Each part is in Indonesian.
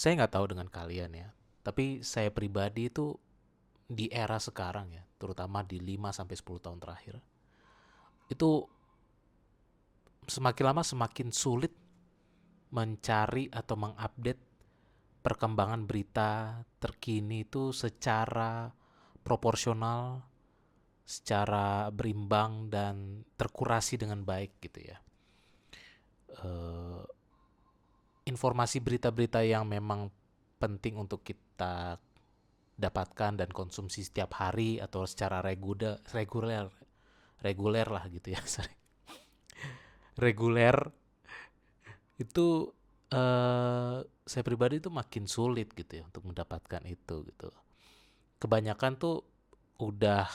Saya nggak tahu dengan kalian ya, tapi saya pribadi itu di era sekarang ya, terutama di 5 sampai 10 tahun terakhir, itu semakin lama semakin sulit mencari atau mengupdate perkembangan berita terkini itu secara proporsional, secara berimbang dan terkurasi dengan baik gitu ya. Eh, Informasi berita-berita yang memang penting untuk kita dapatkan dan konsumsi setiap hari atau secara reguler reguler lah gitu ya. Reguler itu saya pribadi itu makin sulit gitu ya untuk mendapatkan itu gitu. Kebanyakan tuh udah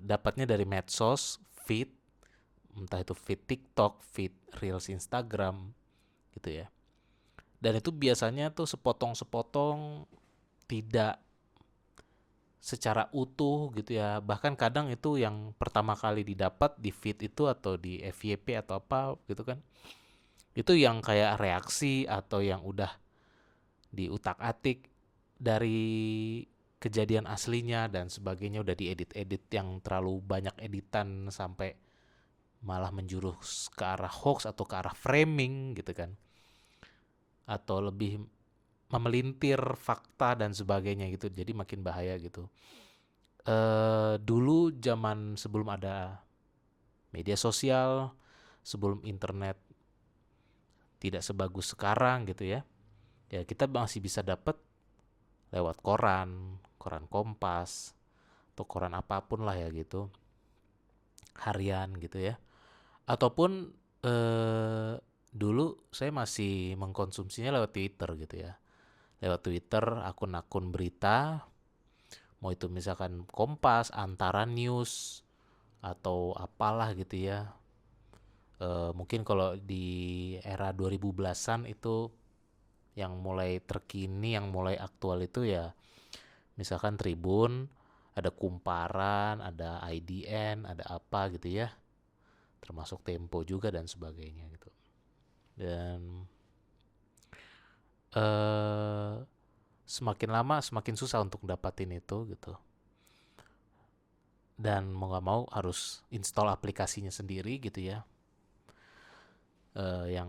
dapatnya dari medsos, feed, entah itu feed TikTok, feed Reels Instagram gitu ya. Dan itu biasanya tuh sepotong-sepotong, tidak secara utuh gitu ya. Bahkan kadang itu yang pertama kali didapat di feed itu atau di FYP atau apa gitu kan. Itu yang kayak reaksi atau yang udah diutak-atik dari kejadian aslinya dan sebagainya, udah diedit-edit yang terlalu banyak editan sampai malah menjurus ke arah hoax atau ke arah framing gitu kan, atau lebih memelintir fakta dan sebagainya gitu, jadi makin bahaya gitu. Dulu zaman sebelum ada media sosial, sebelum internet tidak sebagus sekarang gitu ya, ya kita masih bisa dapat lewat koran, koran Kompas atau koran apapun lah ya gitu, harian gitu ya. Ataupun dulu saya masih mengkonsumsinya lewat Twitter gitu ya. Lewat Twitter akun-akun berita, mau itu misalkan Kompas, Antara News atau apalah gitu ya. Mungkin kalau di era 2010-an itu yang mulai terkini, yang mulai aktual itu ya misalkan Tribun, ada Kumparan, ada IDN, ada apa gitu ya, termasuk Tempo juga dan sebagainya gitu. Dan eh semakin lama semakin susah untuk dapatin itu gitu. Dan mau nggak mau harus install aplikasinya sendiri gitu ya, yang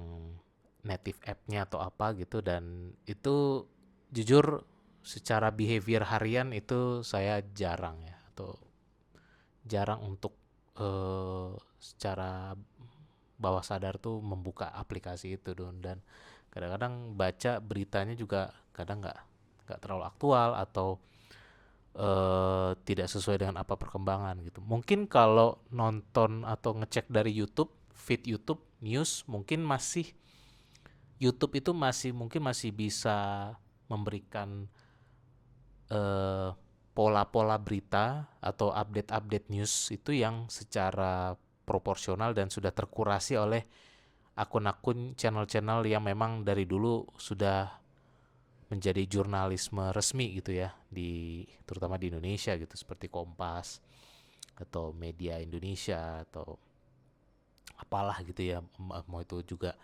native app-nya atau apa gitu. Dan itu jujur secara behavior harian itu saya jarang ya, atau jarang untuk secara bawah sadar tuh membuka aplikasi itu Don. Dan kadang-kadang baca beritanya juga kadang nggak terlalu aktual atau tidak sesuai dengan apa perkembangan gitu. Mungkin kalau nonton atau ngecek dari YouTube, feed YouTube news, mungkin masih YouTube itu masih mungkin masih bisa memberikan eh, pola-pola berita atau update-update news itu yang secara proporsional dan sudah terkurasi oleh akun-akun channel-channel yang memang dari dulu sudah menjadi jurnalisme resmi gitu ya, di terutama di Indonesia gitu, seperti Kompas atau Media Indonesia atau apalah gitu ya, mau itu juga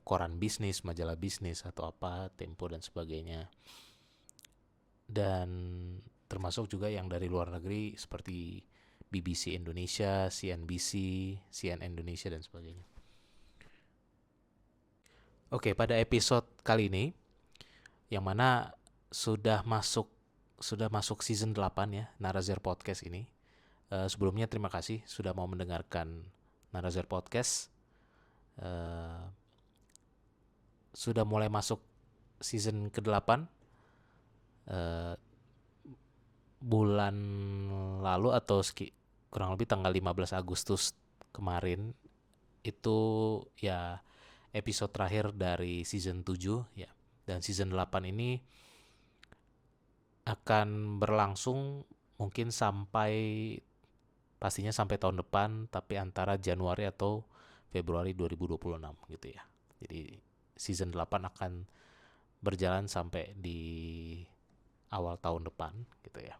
koran bisnis, majalah bisnis atau apa, Tempo dan sebagainya. Dan termasuk juga yang dari luar negeri seperti BBC Indonesia, CNBC, CNN Indonesia dan sebagainya. Oke, pada episode kali ini yang mana sudah masuk sudah masuk season 8 ya Narazir Podcast ini. Sebelumnya terima kasih sudah mau mendengarkan Narazir Podcast. Eh, Sudah mulai masuk season ke-8. Eh, Bulan lalu atau kurang lebih tanggal 15 Agustus kemarin itu ya episode terakhir dari season 7 ya. Dan season 8 ini akan berlangsung mungkin sampai, pastinya sampai tahun depan, tapi antara Januari atau Februari 2026 gitu ya. Jadi season 8 akan berjalan sampai di awal tahun depan gitu ya.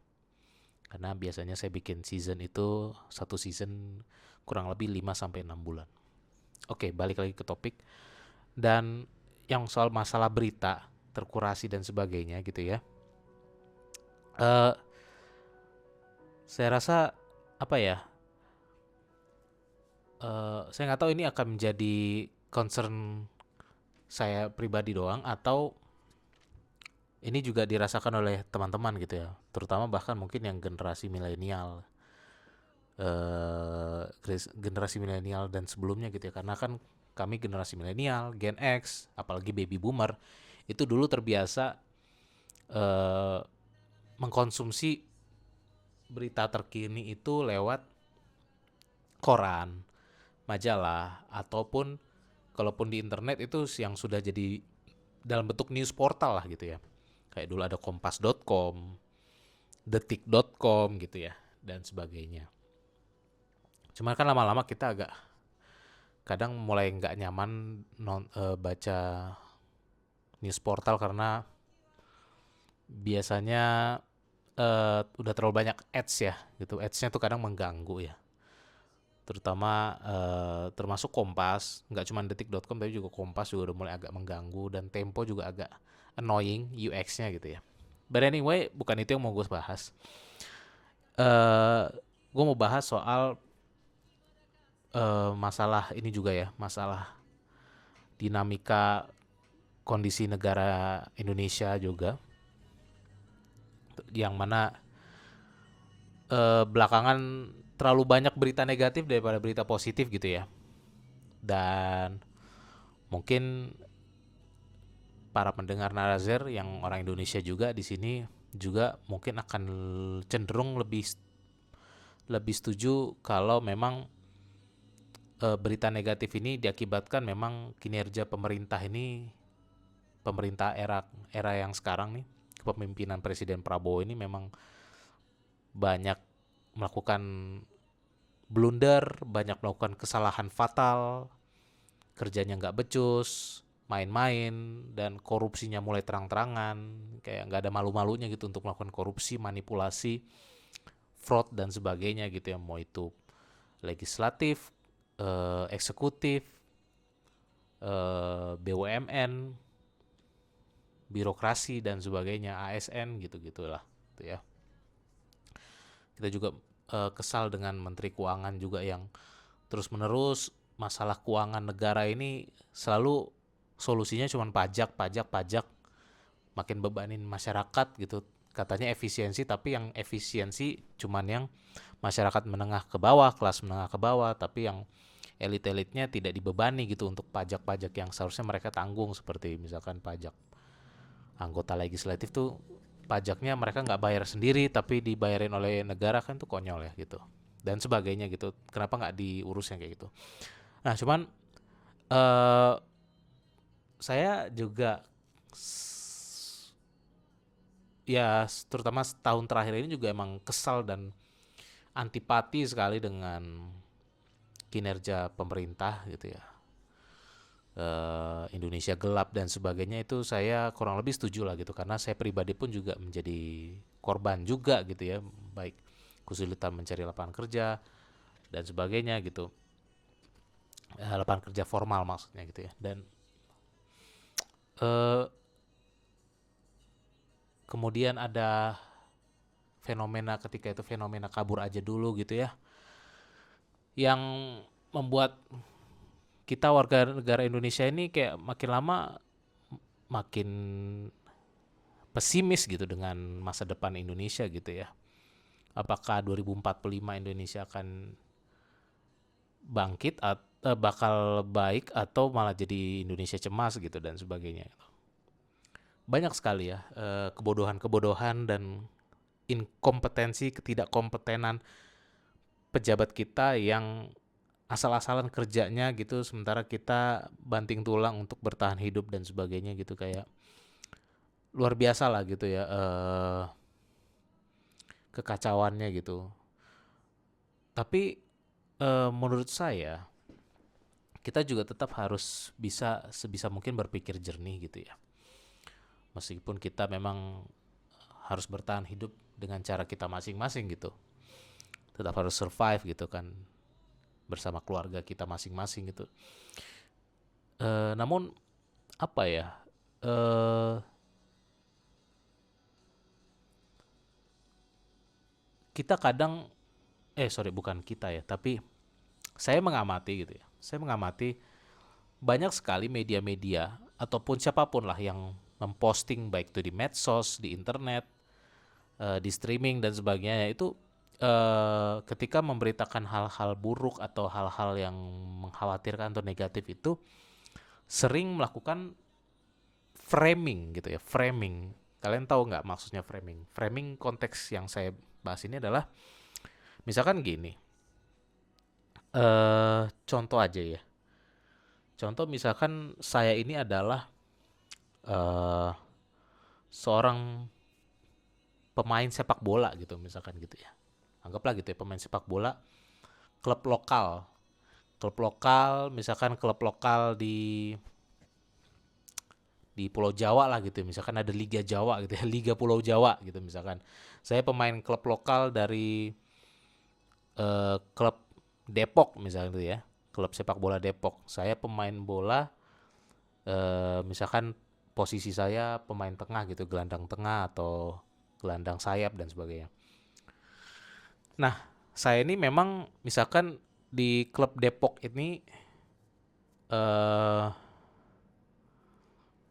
Karena biasanya saya bikin season itu satu season kurang lebih 5 sampai 6 bulan. Oke, balik lagi ke topik. Dan yang soal masalah berita terkurasi dan sebagainya gitu ya. Eh saya rasa apa ya? Saya nggak tahu ini akan menjadi concern saya pribadi doang atau ini juga dirasakan oleh teman-teman gitu ya, terutama bahkan mungkin yang generasi milenial, generasi milenial dan sebelumnya gitu ya, karena kan kami generasi milenial, Gen X, apalagi baby boomer itu dulu terbiasa eh, mengkonsumsi berita terkini itu lewat koran, majalah, ataupun kalaupun di internet itu yang sudah jadi dalam bentuk news portal lah gitu ya. Kayak dulu ada kompas.com, detik.com gitu ya, dan sebagainya. Cuman kan lama-lama kita agak kadang mulai nggak nyaman baca news portal karena biasanya udah terlalu banyak ads ya gitu. Ads-nya tuh kadang mengganggu ya. Terutama termasuk Kompas, nggak cuma detik.com tapi juga Kompas juga udah mulai agak mengganggu dan Tempo juga agak annoying UX-nya gitu ya. But anyway, bukan itu yang mau gue bahas. Gue mau bahas soal masalah ini juga ya, masalah dinamika kondisi negara Indonesia juga, yang mana belakangan terlalu banyak berita negatif daripada berita positif gitu ya. Dan mungkin para pendengar Narazir yang orang Indonesia juga di sini juga mungkin akan cenderung lebih lebih setuju kalau memang berita negatif ini diakibatkan memang kinerja pemerintah ini, pemerintah era yang sekarang nih, kepemimpinan Presiden Prabowo ini memang banyak melakukan blunder, banyak melakukan kesalahan fatal, kerjanya nggak becus, main-main, dan korupsinya mulai terang-terangan, kayak nggak ada malu-malunya gitu untuk melakukan korupsi, manipulasi, fraud dan sebagainya gitu ya, mau itu legislatif, eksekutif, BUMN, birokrasi dan sebagainya, ASN gitu-gitulah, gitu ya. Kita juga kesal dengan Menteri Keuangan juga yang terus-menerus masalah keuangan negara ini selalu solusinya cuma pajak, pajak, pajak, makin bebanin masyarakat gitu. Katanya efisiensi, tapi yang efisiensi cuman yang masyarakat menengah ke bawah, kelas menengah ke bawah, tapi yang elit-elitnya tidak dibebani gitu untuk pajak-pajak yang seharusnya mereka tanggung, seperti misalkan pajak anggota legislatif tuh pajaknya mereka nggak bayar sendiri tapi dibayarin oleh negara, kan tuh konyol ya gitu, dan sebagainya gitu. Kenapa nggak diurus yang kayak gitu? Nah cuman eh saya juga ya terutama setahun terakhir ini juga emang kesal dan antipati sekali dengan kinerja pemerintah gitu ya. Indonesia gelap dan sebagainya itu saya kurang lebih setuju lah gitu, karena saya pribadi pun juga menjadi korban juga gitu ya, baik kesulitan mencari lapangan kerja dan sebagainya gitu, lapangan kerja formal maksudnya gitu ya. Dan eh, kemudian ada fenomena, ketika itu fenomena kabur aja dulu gitu ya, yang membuat kita warga negara Indonesia ini kayak makin lama makin pesimis gitu dengan masa depan Indonesia gitu ya. Apakah 2045 Indonesia akan bangkit atau bakal baik, atau malah jadi Indonesia cemas gitu dan sebagainya. Banyak sekali ya kebodohan-kebodohan dan inkompetensi, ketidakkompetenan pejabat kita yang asal-asalan kerjanya gitu, sementara kita banting tulang untuk bertahan hidup dan sebagainya gitu, kayak luar biasa lah gitu ya kekacauannya gitu. Tapi menurut saya kita juga tetap harus bisa sebisa mungkin berpikir jernih gitu ya. Meskipun kita memang harus bertahan hidup dengan cara kita masing-masing gitu. Tetap harus survive gitu kan. bersama keluarga kita masing-masing gitu. Namun apa ya? eh Kita kadang sorry, bukan kita ya, tapi saya mengamati gitu ya. Saya mengamati banyak sekali media-media ataupun siapapun lah yang memposting baik itu di medsos, di internet, di streaming dan sebagainya itu ketika memberitakan hal-hal buruk atau hal-hal yang mengkhawatirkan atau negatif itu sering melakukan framing gitu ya, framing. Kalian tahu nggak maksudnya framing? Framing konteks yang saya bahas ini adalah misalkan gini, contoh aja ya. Contoh misalkan saya ini adalah eh, seorang pemain sepak bola gitu misalkan gitu ya. Anggaplah gitu ya, pemain sepak bola klub lokal. Klub lokal, misalkan klub lokal di Pulau Jawa lah gitu ya. Misalkan ada Liga Jawa gitu ya, Liga Pulau Jawa gitu misalkan. Saya pemain klub lokal dari klub Depok misalnya gitu ya. Klub sepak bola Depok. Saya pemain bola misalkan posisi saya pemain tengah gitu, gelandang tengah atau gelandang sayap dan sebagainya. Nah, saya ini memang misalkan di klub Depok ini eh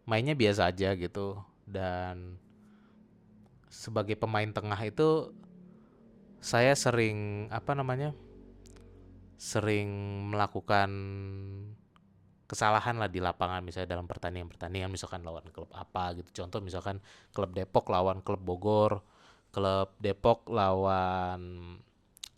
mainnya biasa aja gitu dan sebagai pemain tengah itu saya sering apa namanya? Sering melakukan kesalahan lah di lapangan misalnya dalam pertandingan-pertandingan misalkan lawan klub apa gitu. Contoh misalkan klub Depok lawan klub Bogor, klub Depok lawan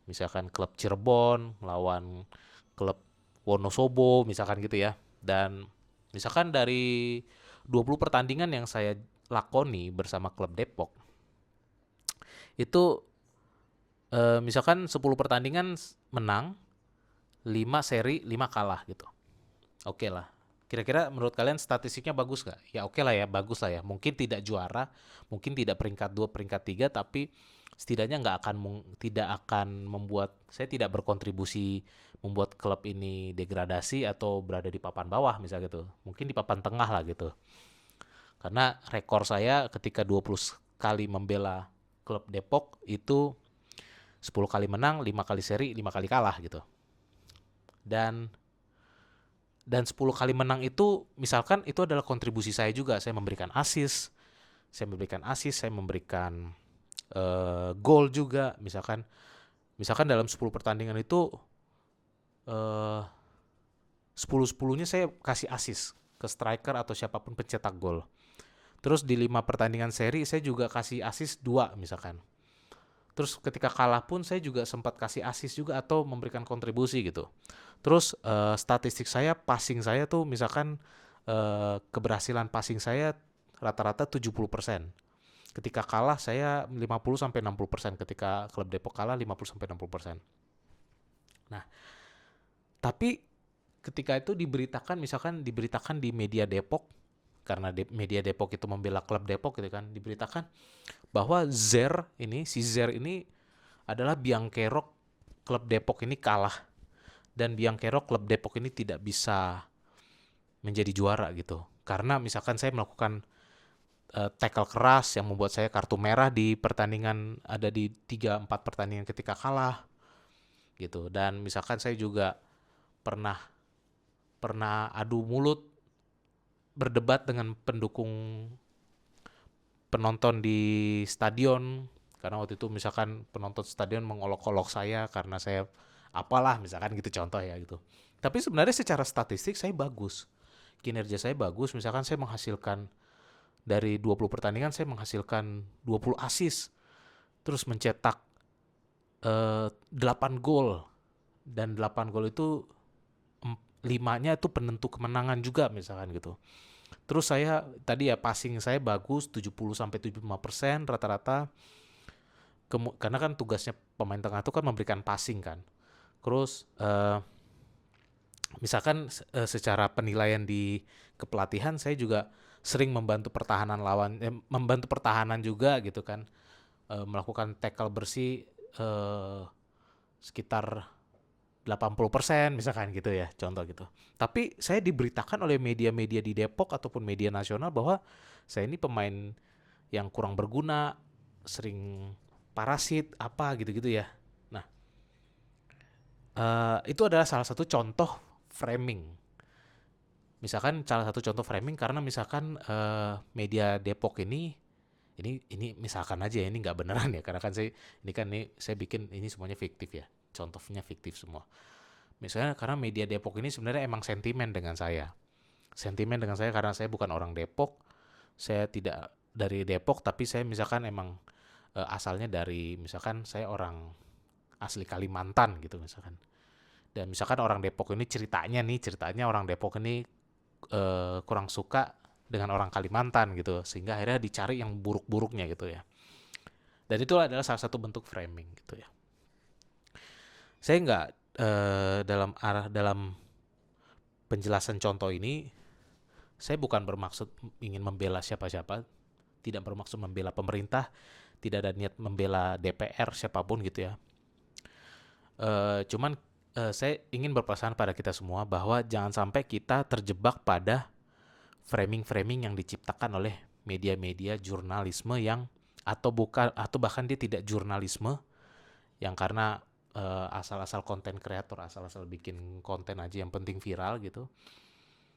misalkan klub Cirebon, lawan klub Wonosobo misalkan gitu ya. Dan misalkan dari 20 pertandingan yang saya lakoni bersama klub Depok itu misalkan 10 pertandingan menang, 5 seri, 5 kalah gitu. Oke lah. Kira-kira menurut kalian statistiknya bagus gak? Ya oke lah ya, bagus lah ya. Mungkin tidak juara, mungkin tidak peringkat 2, peringkat 3, tapi setidaknya tidak akan membuat saya tidak berkontribusi membuat klub ini degradasi atau berada di papan bawah misalnya gitu. Mungkin di papan tengah lah gitu. Karena rekor saya ketika 20 kali membela klub Depok itu 10 kali menang, 5 kali seri, 5 kali kalah gitu. Dan 10 kali menang itu misalkan itu adalah kontribusi saya juga. Saya memberikan gol juga misalkan dalam 10 pertandingan itu eh 10-10-nya saya kasih assist ke striker atau siapapun pencetak gol. Terus di 5 pertandingan seri saya juga kasih assist 2 misalkan. Terus ketika kalah pun saya juga sempat kasih assist juga atau memberikan kontribusi gitu. Terus statistik saya, passing saya tuh misalkan keberhasilan passing saya rata-rata 70%. Ketika kalah saya 50 sampai 60%, ketika klub Depok kalah 50 sampai 60%. Nah, tapi ketika itu diberitakan di media Depok, karena media Depok itu membela klub Depok gitu kan, diberitakan bahwa si Zer ini adalah biang kerok klub Depok ini kalah dan biang kerok klub Depok ini tidak bisa menjadi juara gitu. Karena misalkan saya melakukan tackle keras yang membuat saya kartu merah di pertandingan, ada di 3-4 pertandingan ketika kalah gitu. Dan misalkan saya juga pernah pernah adu mulut berdebat dengan pendukung penonton di stadion karena waktu itu misalkan penonton stadion mengolok-olok saya karena saya apalah misalkan gitu contoh ya gitu. Tapi sebenarnya secara statistik saya bagus. Kinerja saya bagus, misalkan saya menghasilkan dari 20 pertandingan saya menghasilkan 20 assist, terus mencetak 8 gol dan 8 gol itu 5-nya itu penentu kemenangan juga misalkan gitu. Terus saya tadi ya passing saya bagus 70 sampai 75% rata-rata. Karena kan tugasnya pemain tengah itu kan memberikan passing kan. Terus misalkan secara penilaian di kepelatihan saya juga sering membantu membantu pertahanan juga gitu kan. Melakukan tackle bersih sekitar 80% misalkan gitu ya, contoh gitu. Tapi saya diberitakan oleh media-media di Depok ataupun media nasional bahwa saya ini pemain yang kurang berguna, sering parasit apa gitu-gitu ya. Nah, itu adalah salah satu contoh framing. Misalkan salah satu contoh framing karena misalkan media Depok ini misalkan aja ya, ini nggak beneran ya, karena kan saya bikin ini semuanya fiktif ya, contohnya fiktif semua. Misalnya karena media Depok ini sebenarnya emang sentimen dengan saya karena saya bukan orang Depok, saya tidak dari Depok, tapi saya misalkan emang asalnya dari, misalkan saya orang asli Kalimantan gitu misalkan. Dan misalkan orang Depok ini ceritanya orang Depok ini kurang suka dengan orang Kalimantan gitu, sehingga akhirnya dicari yang buruk-buruknya gitu ya. Dan itu adalah salah satu bentuk framing gitu ya. Saya nggak dalam penjelasan contoh ini, saya bukan bermaksud ingin membela siapa-siapa, tidak bermaksud membela pemerintah, tidak ada niat membela DPR siapapun gitu ya. Cuman saya ingin berpesan pada kita semua bahwa jangan sampai kita terjebak pada framing-framing yang diciptakan oleh media-media jurnalisme yang atau bahkan dia tidak jurnalisme, yang karena asal-asal konten kreator, asal-asal bikin konten aja yang penting viral gitu.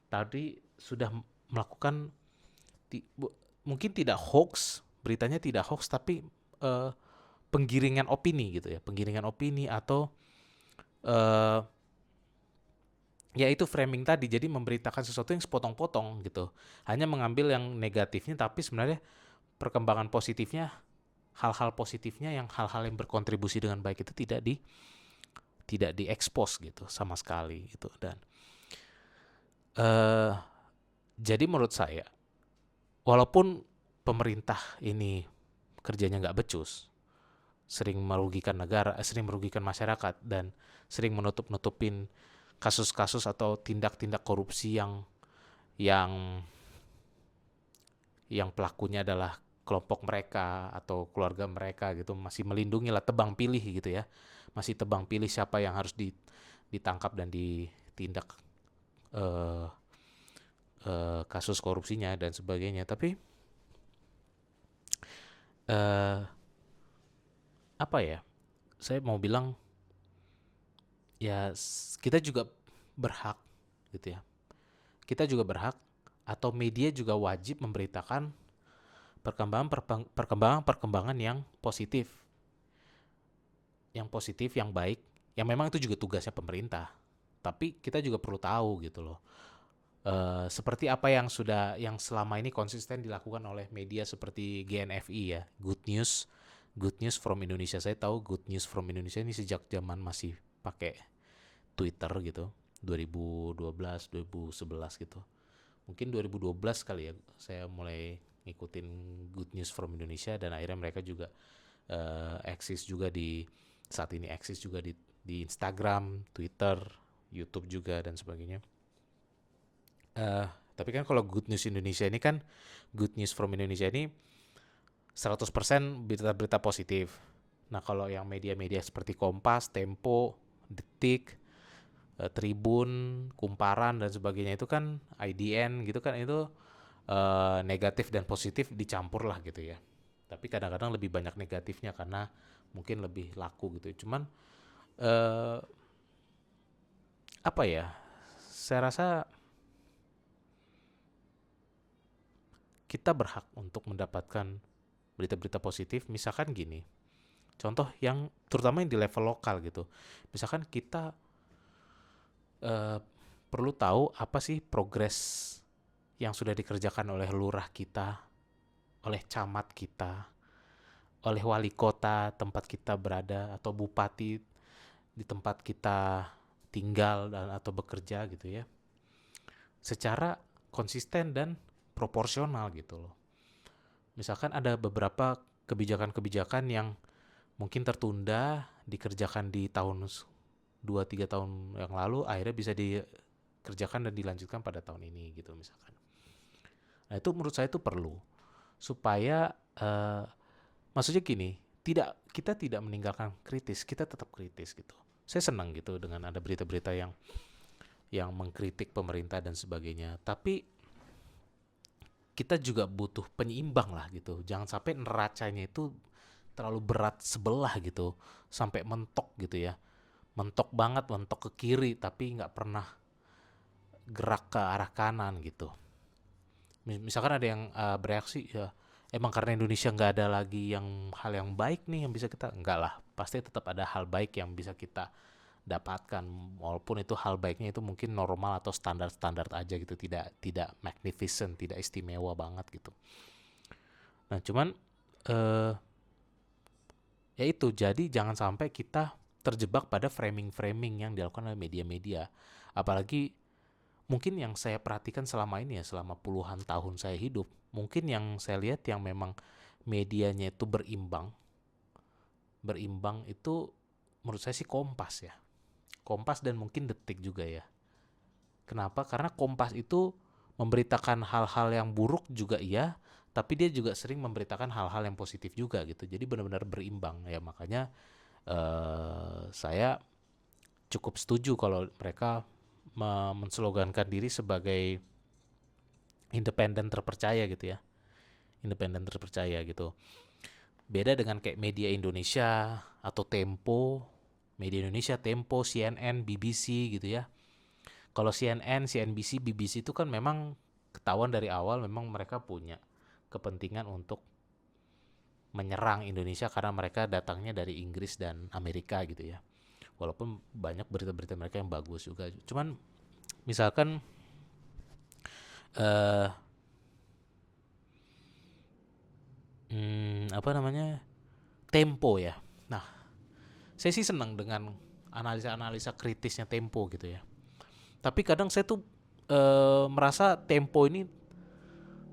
Tadi sudah melakukan mungkin tidak hoax, beritanya tidak hoax, tapi penggiringan opini gitu ya, penggiringan opini atau ya itu framing tadi, jadi memberitakan sesuatu yang sepotong-potong gitu, hanya mengambil yang negatifnya, tapi sebenarnya perkembangan positifnya, hal-hal positifnya, hal-hal yang berkontribusi dengan baik itu tidak diekspos gitu sama sekali gitu. Dan jadi menurut saya, walaupun pemerintah ini kerjanya nggak becus, sering merugikan negara, sering merugikan masyarakat, dan sering menutup-nutupin kasus-kasus atau tindak-tindak korupsi yang pelakunya adalah kelompok mereka atau keluarga mereka gitu, masih melindungi lah, tebang pilih gitu ya, masih tebang pilih siapa yang harus ditangkap dan ditindak kasus korupsinya dan sebagainya. Tapi apa ya, saya mau bilang ya, kita juga berhak gitu ya, kita juga berhak atau media juga wajib memberitakan perkembangan yang positif, yang baik, yang memang itu juga tugasnya pemerintah. Tapi kita juga perlu tahu gitu loh, seperti apa yang selama ini konsisten dilakukan oleh media seperti GNFI ya, Good News from Indonesia. Saya tahu Good News from Indonesia ini sejak zaman masih pakai Twitter gitu, 2012, 2011 gitu. Mungkin 2012 kali ya saya mulai ngikutin Good News from Indonesia, dan akhirnya mereka juga eksis juga saat ini eksis juga di Instagram, Twitter, YouTube juga dan sebagainya. Tapi kan kalau Good News Indonesia ini kan, Good News from Indonesia ini 100% berita-berita positif. Nah, kalau yang media-media seperti Kompas, Tempo, Detik, Tribun, Kumparan dan sebagainya itu kan, IDN gitu kan, itu negatif dan positif dicampur lah gitu ya. Tapi kadang-kadang lebih banyak negatifnya karena mungkin lebih laku gitu. Cuman apa ya? Saya rasa kita berhak untuk mendapatkan berita-berita positif. Misalkan gini, contoh yang terutama yang di level lokal gitu. Misalkan kita perlu tahu apa sih progres yang sudah dikerjakan oleh lurah kita, oleh camat kita, oleh wali kota tempat kita berada, atau bupati di tempat kita tinggal dan atau bekerja gitu ya, secara konsisten dan proporsional gitu loh. Misalkan ada beberapa kebijakan-kebijakan yang mungkin tertunda dikerjakan di tahun 2-3 tahun yang lalu, akhirnya bisa dikerjakan dan dilanjutkan pada tahun ini gitu misalkan. Nah, itu menurut saya itu perlu supaya maksudnya gini, kita tidak meninggalkan kritis, kita tetap kritis gitu. saya senang gitu dengan ada berita-berita yang mengkritik pemerintah dan sebagainya. Tapi kita juga butuh penyeimbang lah gitu. Jangan sampai neracanya itu terlalu berat sebelah gitu, sampai mentok gitu ya. Mentok banget, mentok ke kiri, tapi nggak pernah gerak ke arah kanan gitu. Misalkan ada yang bereaksi, ya emang karena Indonesia nggak ada lagi yang hal yang baik nih yang bisa kita, enggak lah, pasti tetap ada hal baik yang bisa kita dapatkan, walaupun itu hal baiknya itu mungkin normal atau standar-standar aja gitu, tidak tidak magnificent, tidak istimewa banget gitu. Nah cuman eh, ya itu, jadi jangan sampai kita terjebak pada framing-framing yang dilakukan oleh media-media, apalagi mungkin yang saya perhatikan selama ini ya, selama puluhan tahun saya hidup, mungkin yang saya lihat yang memang medianya itu berimbang berimbang itu menurut saya sih Kompas ya. Kompas dan mungkin Detik juga ya. Kenapa? Karena Kompas itu memberitakan hal-hal yang buruk juga iya, tapi dia juga sering memberitakan hal-hal yang positif juga gitu. Jadi benar-benar berimbang ya. Makanya saya cukup setuju kalau mereka menslogankan diri sebagai independen terpercaya gitu ya. Independen terpercaya gitu. Beda dengan kayak media Indonesia atau Tempo, media Indonesia, Tempo, CNN, BBC gitu ya. Kalau CNN, CNBC, BBC itu kan memang ketahuan dari awal memang mereka punya kepentingan untuk menyerang Indonesia karena mereka datangnya dari Inggris dan Amerika gitu ya. Walaupun banyak berita-berita mereka yang bagus juga. Cuman misalkan eh apa namanya? Tempo ya. Nah, saya sih senang dengan analisa-analisa kritisnya Tempo gitu ya. Tapi kadang saya tuh merasa Tempo ini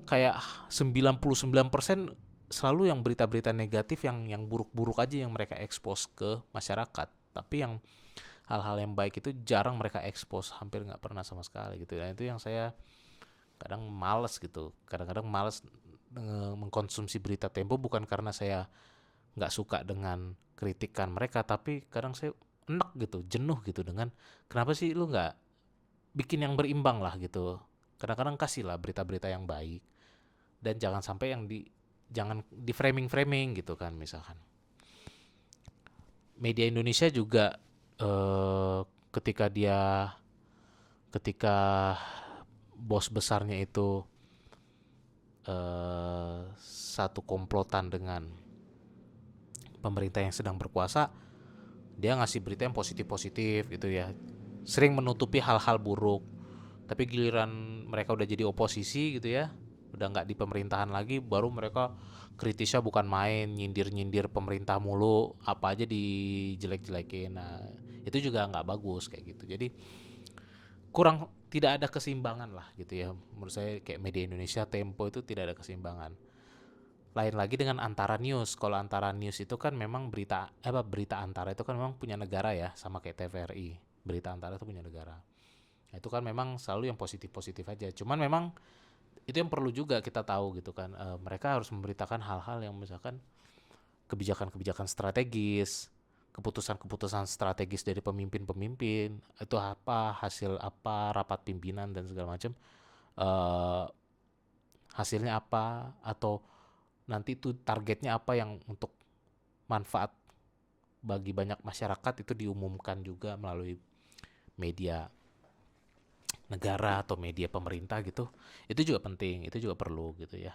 kayak 99% selalu yang berita-berita negatif yang buruk-buruk aja yang mereka expose ke masyarakat. Tapi yang hal-hal yang baik itu jarang mereka expose, hampir nggak pernah sama sekali gitu. Dan itu yang saya kadang males gitu. Kadang-kadang males mengkonsumsi berita Tempo, bukan karena saya nggak suka dengan kritikan mereka, tapi kadang saya enak gitu, jenuh gitu dengan kenapa sih lu nggak bikin yang berimbang lah gitu. Kadang-kadang kasih lah berita-berita yang baik, dan jangan sampai jangan di framing-framing gitu kan. Misalkan media Indonesia juga eh, ketika ketika bos besarnya itu satu komplotan dengan pemerintah yang sedang berkuasa, dia ngasih berita yang positif-positif gitu ya, sering menutupi hal-hal buruk. Tapi giliran mereka udah jadi oposisi gitu ya, udah nggak di pemerintahan lagi, baru mereka kritisnya bukan main, nyindir-nyindir pemerintah mulu, apa aja dijelek-jelekin. Nah itu juga nggak bagus kayak gitu. Jadi kurang, tidak ada keseimbangan lah gitu ya. Menurut saya kayak media Indonesia, Tempo itu tidak ada keseimbangan. Lain lagi dengan Antara News. Kalau Antara News itu kan memang berita Antara itu kan memang punya negara ya, sama kayak TVRI. Berita Antara itu punya negara. Nah, itu kan memang selalu yang positif-positif aja. Cuman memang itu yang perlu juga kita tahu gitu kan. Mereka harus memberitakan hal-hal yang misalkan kebijakan-kebijakan strategis, keputusan-keputusan strategis dari pemimpin-pemimpin, itu apa, hasil apa, rapat pimpinan dan segala macam, eh, hasilnya apa, atau nanti itu targetnya apa yang untuk manfaat bagi banyak masyarakat, itu diumumkan juga melalui media negara atau media pemerintah gitu. Itu juga penting, itu juga perlu gitu ya,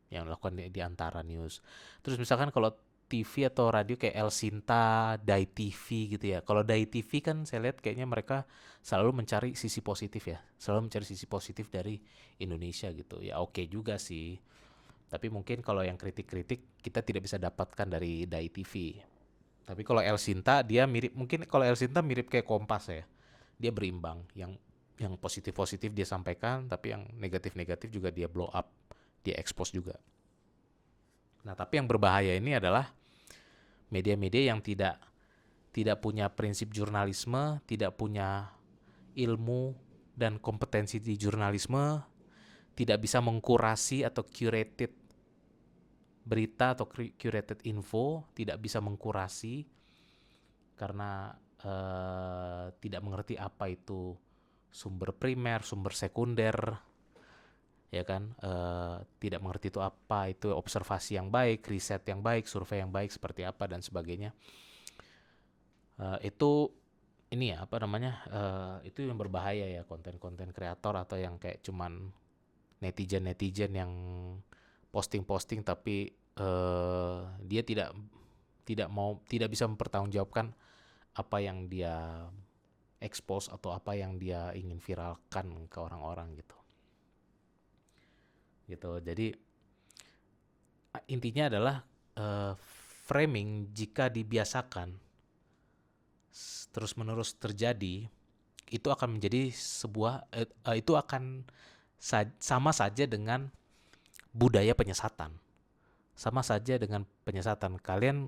yang dilakukan di Antara News. Terus misalkan kalau TV atau radio kayak El Sinta, Dai TV gitu ya. Kalau Dai TV kan saya lihat kayaknya mereka selalu mencari sisi positif ya. Selalu mencari sisi positif dari Indonesia gitu. Ya oke juga sih. Tapi mungkin kalau yang kritik-kritik kita tidak bisa dapatkan dari Dai TV. Tapi kalau El Sinta dia mirip, mungkin kalau El Sinta mirip kayak Kompas ya. Dia berimbang. Yang positif-positif dia sampaikan, tapi yang negatif-negatif juga dia blow up, dia expose juga. Nah, tapi yang berbahaya ini adalah media-media yang tidak punya prinsip jurnalisme, tidak punya ilmu dan kompetensi di jurnalisme, tidak bisa mengkurasi atau curated berita atau curated info, tidak bisa mengkurasi karena tidak mengerti apa itu sumber primer, sumber sekunder, ya kan? Tidak mengerti itu apa itu observasi yang baik, riset yang baik, survei yang baik seperti apa dan sebagainya. Itu ini ya apa namanya? Itu yang berbahaya ya, konten-konten kreator atau yang kayak cuman netizen yang posting-posting tapi dia tidak bisa mempertanggungjawabkan apa yang dia expose atau apa yang dia ingin viralkan ke orang-orang gitu. Jadi intinya adalah framing jika dibiasakan terus-menerus terjadi, itu akan menjadi sebuah itu akan sama saja dengan budaya penyesatan. Sama saja dengan penyesatan. Kalian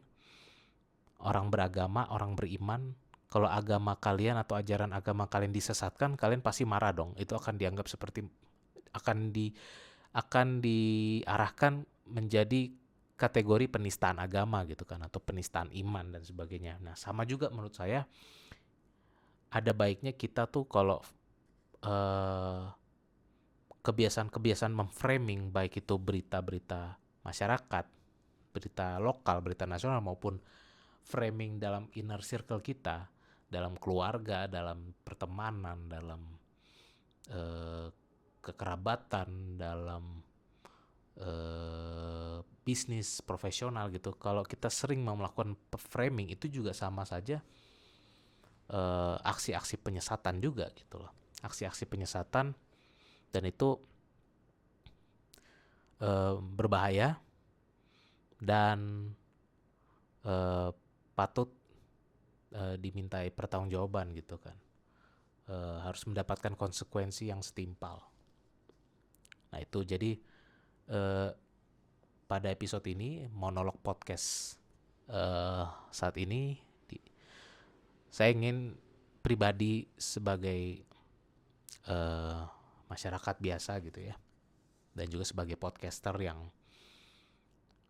orang beragama, orang beriman, kalau agama kalian atau ajaran agama kalian disesatkan, kalian pasti marah dong. Itu akan dianggap seperti akan diarahkan menjadi kategori penistaan agama gitu kan, atau penistaan iman dan sebagainya. Nah, sama juga menurut saya ada baiknya kita tuh kalau kebiasaan-kebiasaan memframing baik itu berita-berita masyarakat, berita lokal, berita nasional maupun framing dalam inner circle kita, dalam keluarga, dalam pertemanan, dalam kekerabatan, dalam bisnis profesional gitu. Kalau kita sering melakukan framing itu juga sama saja aksi-aksi penyesatan juga gitu loh. Aksi-aksi penyesatan, dan itu berbahaya dan patut dimintai pertanggungjawaban gitu kan. Harus mendapatkan konsekuensi yang setimpal. Nah itu jadi pada episode ini monolog podcast saat ini saya ingin pribadi sebagai masyarakat biasa gitu ya, dan juga sebagai podcaster yang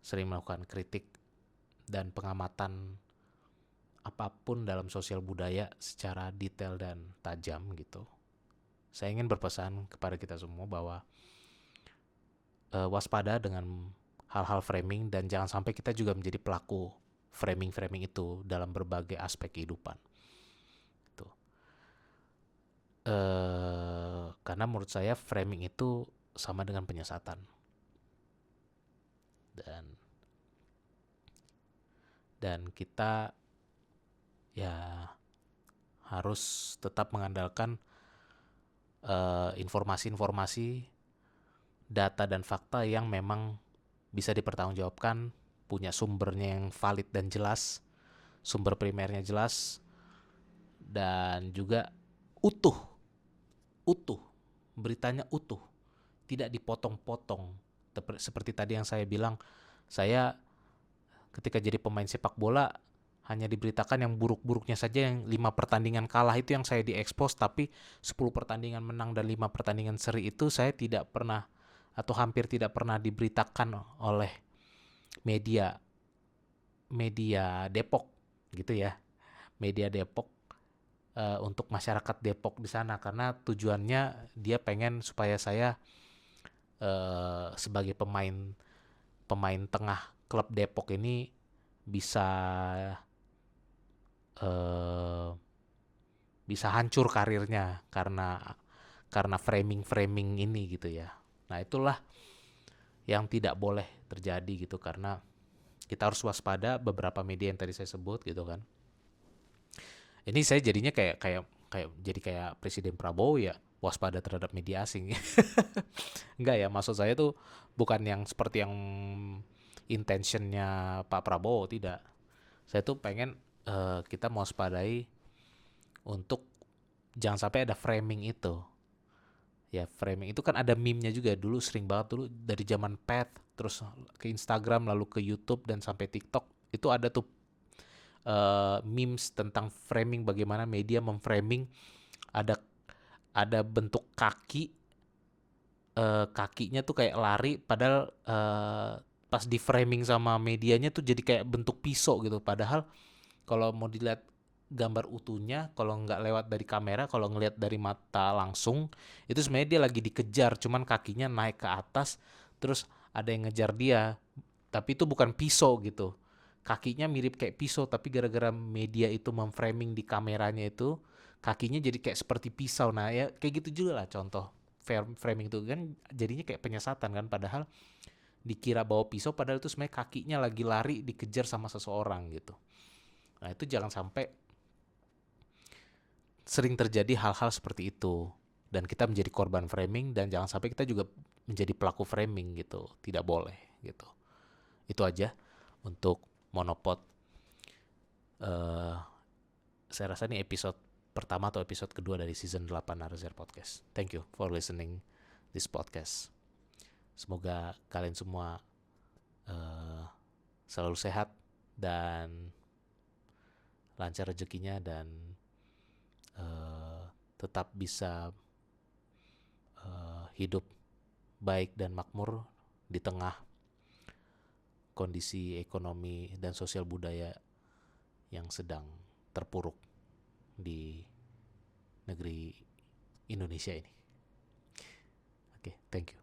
sering melakukan kritik dan pengamatan apapun dalam sosial budaya secara detail dan tajam gitu. Saya ingin berpesan kepada kita semua bahwa waspada dengan hal-hal framing dan jangan sampai kita juga menjadi pelaku framing-framing itu dalam berbagai aspek kehidupan. Gitu. Karena menurut saya framing itu sama dengan penyesatan. Dan kita ya harus tetap mengandalkan informasi-informasi, data dan fakta yang memang bisa dipertanggungjawabkan, punya sumbernya yang valid dan jelas, sumber primernya jelas, dan juga utuh, beritanya utuh, tidak dipotong-potong. Seperti tadi yang saya bilang, saya ketika jadi pemain sepak bola hanya diberitakan yang buruk-buruknya saja, yang 5 pertandingan kalah itu yang saya diekspos, tapi 10 pertandingan menang dan 5 pertandingan seri itu saya tidak pernah atau hampir tidak pernah diberitakan oleh media Depok gitu ya. Media Depok untuk masyarakat Depok di sana, karena tujuannya dia pengen supaya saya sebagai pemain tengah klub Depok ini bisa hancur karirnya karena framing ini gitu ya. Nah itulah yang tidak boleh terjadi gitu, karena kita harus waspada beberapa media yang tadi saya sebut gitu kan. Ini saya jadinya kayak Presiden Prabowo ya, waspada terhadap media asing. Enggak ya, maksud saya tuh bukan yang seperti yang intentionnya Pak Prabowo, tidak. Saya tuh pengen kita mau waspadai untuk jangan sampai ada framing itu. Ya framing itu kan ada meme-nya juga, dulu sering banget dulu dari zaman pet terus ke Instagram lalu ke YouTube dan sampai TikTok, itu ada tuh memes tentang framing, bagaimana media memframing ada bentuk kakinya tuh kayak lari, padahal pas di framing sama medianya tuh jadi kayak bentuk pisau gitu, padahal kalau mau dilihat gambar utuhnya kalau nggak lewat dari kamera, kalau ngelihat dari mata langsung itu sebenarnya dia lagi dikejar, cuman kakinya naik ke atas terus ada yang ngejar dia, tapi itu bukan pisau gitu, kakinya mirip kayak pisau tapi gara-gara media itu memframing di kameranya itu kakinya jadi kayak seperti pisau. Nah ya kayak gitu juga lah contoh framing itu kan jadinya kayak penyesatan kan, padahal dikira bawa pisau padahal itu sebenarnya kakinya lagi lari dikejar sama seseorang gitu. Nah itu jangan sampai sering terjadi hal-hal seperti itu dan kita menjadi korban framing, dan jangan sampai kita juga menjadi pelaku framing gitu, tidak boleh gitu. Itu aja untuk monopod. eh saya rasa ini episode pertama atau episode kedua dari season 8 Naruzer Podcast. Thank you for listening this podcast. Semoga kalian semua eh, selalu sehat dan lancar rezekinya, dan tetap bisa hidup baik dan makmur di tengah kondisi ekonomi dan sosial budaya yang sedang terpuruk di negeri Indonesia ini. Oke, thank you.